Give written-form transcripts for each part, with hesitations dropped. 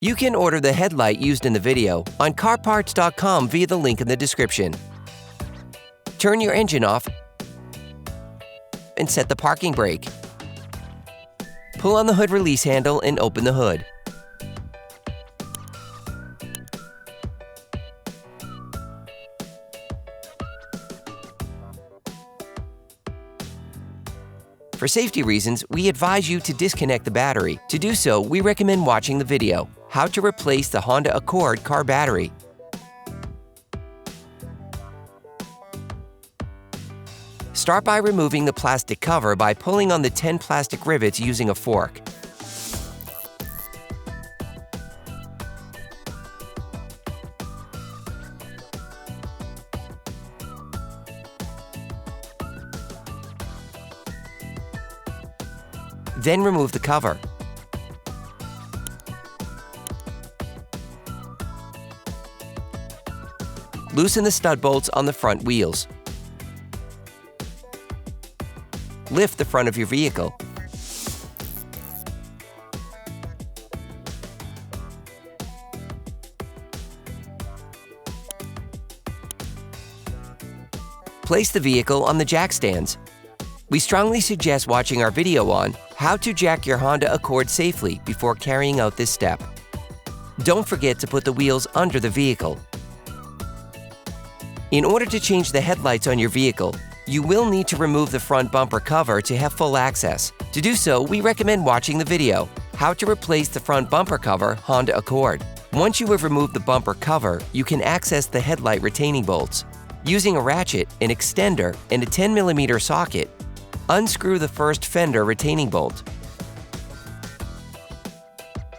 You can order the headlight used in the video on CarParts.com via the link in the description. Turn your engine off and set the parking brake. Pull on the hood release handle and open the hood. For safety reasons, we advise you to disconnect the battery. To do so, we recommend watching the video, How to Replace the Honda Accord Car Battery. Start by removing the plastic cover by pulling on the 10 plastic rivets using a fork. Then remove the cover. Loosen the stud bolts on the front wheels. Lift the front of your vehicle. Place the vehicle on the jack stands. We strongly suggest watching our video on how to jack your Honda Accord safely before carrying out this step. Don't forget to put the wheels under the vehicle. In order to change the headlights on your vehicle, you will need to remove the front bumper cover to have full access. To do so, we recommend watching the video, How to Replace the Front Bumper Cover Honda Accord. Once you have removed the bumper cover, you can access the headlight retaining bolts. Using a ratchet, an extender, and a 10mm socket, unscrew the first fender retaining bolt.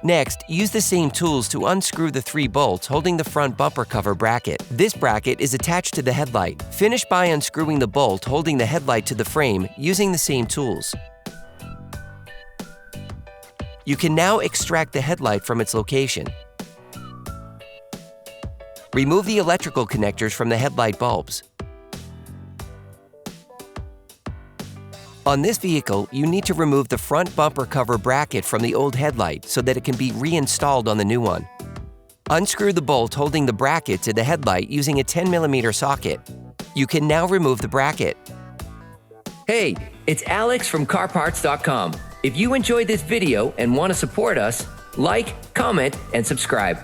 Next, use the same tools to unscrew the 3 bolts holding the front bumper cover bracket. This bracket is attached to the headlight. Finish by unscrewing the bolt holding the headlight to the frame using the same tools. You can now extract the headlight from its location. Remove the electrical connectors from the headlight bulbs. On this vehicle, you need to remove the front bumper cover bracket from the old headlight so that it can be reinstalled on the new one. Unscrew the bolt holding the bracket to the headlight using a 10mm socket. You can now remove the bracket. Hey, it's Alex from CarParts.com. If you enjoyed this video and want to support us, like, comment, and subscribe.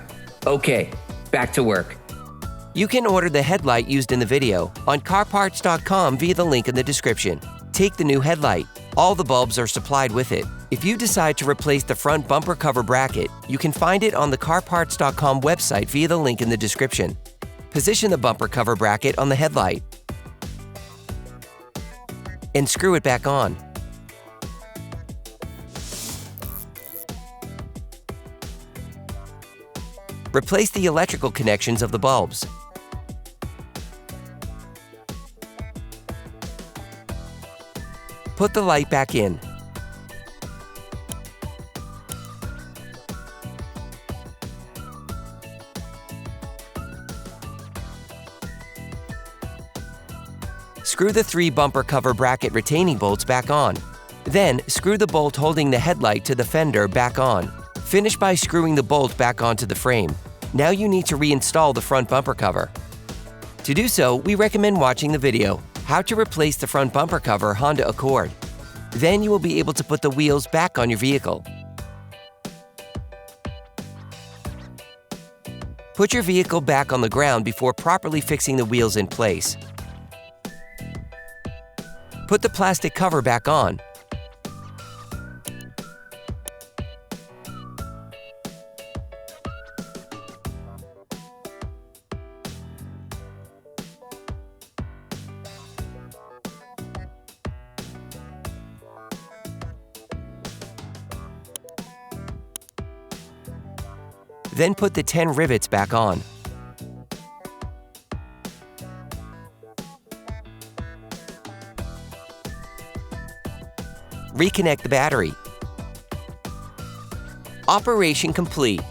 Okay, back to work. You can order the headlight used in the video on CarParts.com via the link in the description. Take the new headlight. All the bulbs are supplied with it. If you decide to replace the front bumper cover bracket, you can find it on the CarParts.com website via the link in the description. Position the bumper cover bracket on the headlight and screw it back on. Replace the electrical connections of the bulbs. Put the light back in. Screw the 3 bumper cover bracket retaining bolts back on. Then, screw the bolt holding the headlight to the fender back on. Finish by screwing the bolt back onto the frame. Now you need to reinstall the front bumper cover. To do so, we recommend watching the video, How to Replace the Front Bumper Cover Honda Accord. Then you will be able to put the wheels back on your vehicle. Put your vehicle back on the ground before properly fixing the wheels in place. Put the plastic cover back on. Then put the 10 rivets back on. Reconnect the battery. Operation complete.